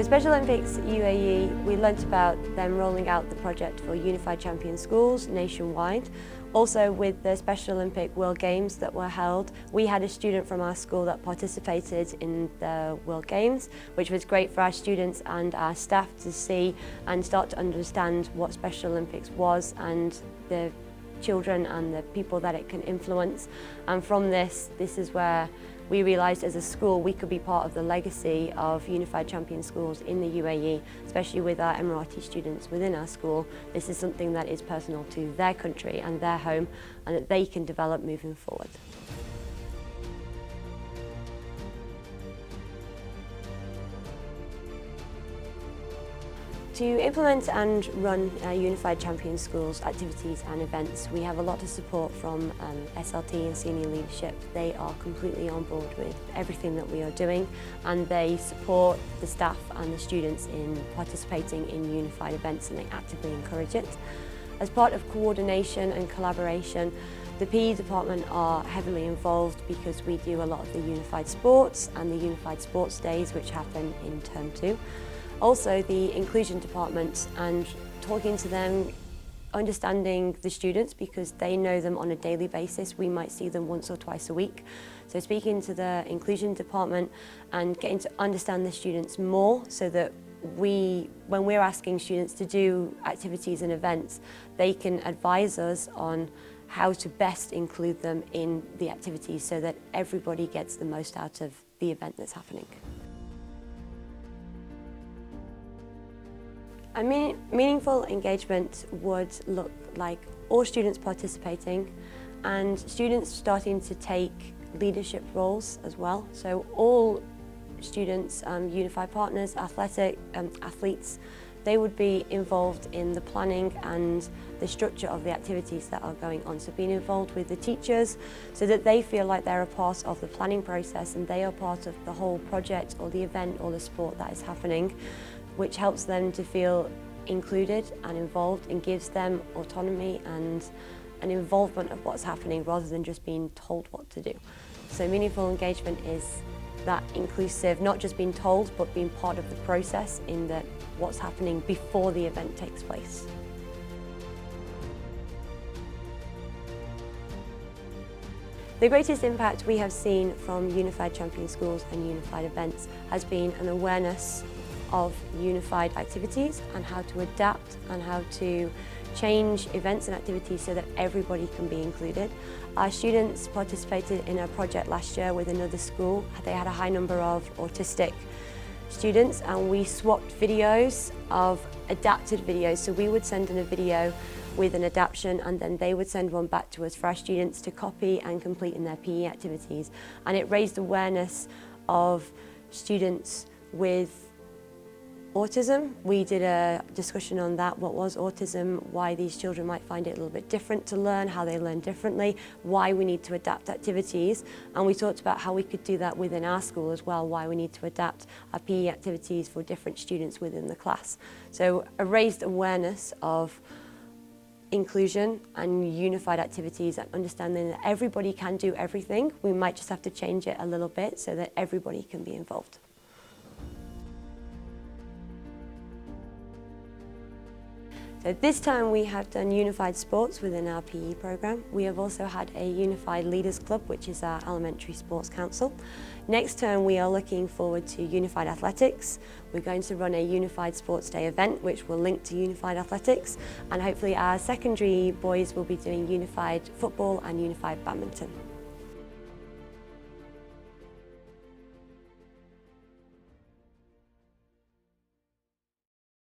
Special Olympics UAE, we learnt about them rolling out the project for Unified Champion Schools nationwide. Also with the Special Olympic World Games that were held, we had a student from our school that participated in the World Games, which was great for our students and our staff to see and start to understand what Special Olympics was and the children and the people that it can influence. And from this is where we realised as a school we could be part of the legacy of Unified Champion Schools in the UAE, especially with our Emirati students within our school. This is something that is personal to their country and their home and that they can develop moving forward. To implement and run Unified Champion Schools activities and events, we have a lot of support from SLT and senior leadership. They are completely on board with everything that we are doing and they support the staff and the students in participating in unified events and they actively encourage it. As part of coordination and collaboration, the PE department are heavily involved because we do a lot of the unified sports and the unified sports days which happen in term 2. Also the inclusion department and talking to them, understanding the students because they know them on a daily basis. We might see them once or twice a week. So speaking to the inclusion department and getting to understand the students more so that when we're asking students to do activities and events, they can advise us on how to best include them in the activities so that everybody gets the most out of the event that's happening. A meaningful engagement would look like all students participating and students starting to take leadership roles as well. So all students, unified partners, athletes, they would be involved in the planning and the structure of the activities that are going on. So being involved with the teachers so that they feel like they're a part of the planning process and they are part of the whole project or the event or the sport that is happening, which helps them to feel included and involved and gives them autonomy and an involvement of what's happening rather than just being told what to do. So meaningful engagement is that inclusive, not just being told, but being part of the process in that what's happening before the event takes place. The greatest impact we have seen from Unified Champion Schools and unified events has been an awareness of unified activities and how to adapt and how to change events and activities so that everybody can be included. Our students participated in a project last year with another school. They had a high number of autistic students and we swapped videos of adapted videos. So we would send in a video with an adaptation and then they would send one back to us for our students to copy and complete in their PE activities. And it raised awareness of students with autism. We did a discussion on that, what was autism, why these children might find it a little bit different to learn, how they learn differently, why we need to adapt activities, and we talked about how we could do that within our school as well, why we need to adapt our PE activities for different students within the class. So a raised awareness of inclusion and unified activities and understanding that everybody can do everything. We might just have to change it a little bit so that everybody can be involved. So this time we have done unified sports within our PE programme. We have also had a unified leaders club, which is our elementary sports council. Next term we are looking forward to unified athletics. We're going to run a unified sports day event which will link to unified athletics, and hopefully our secondary boys will be doing unified football and unified badminton.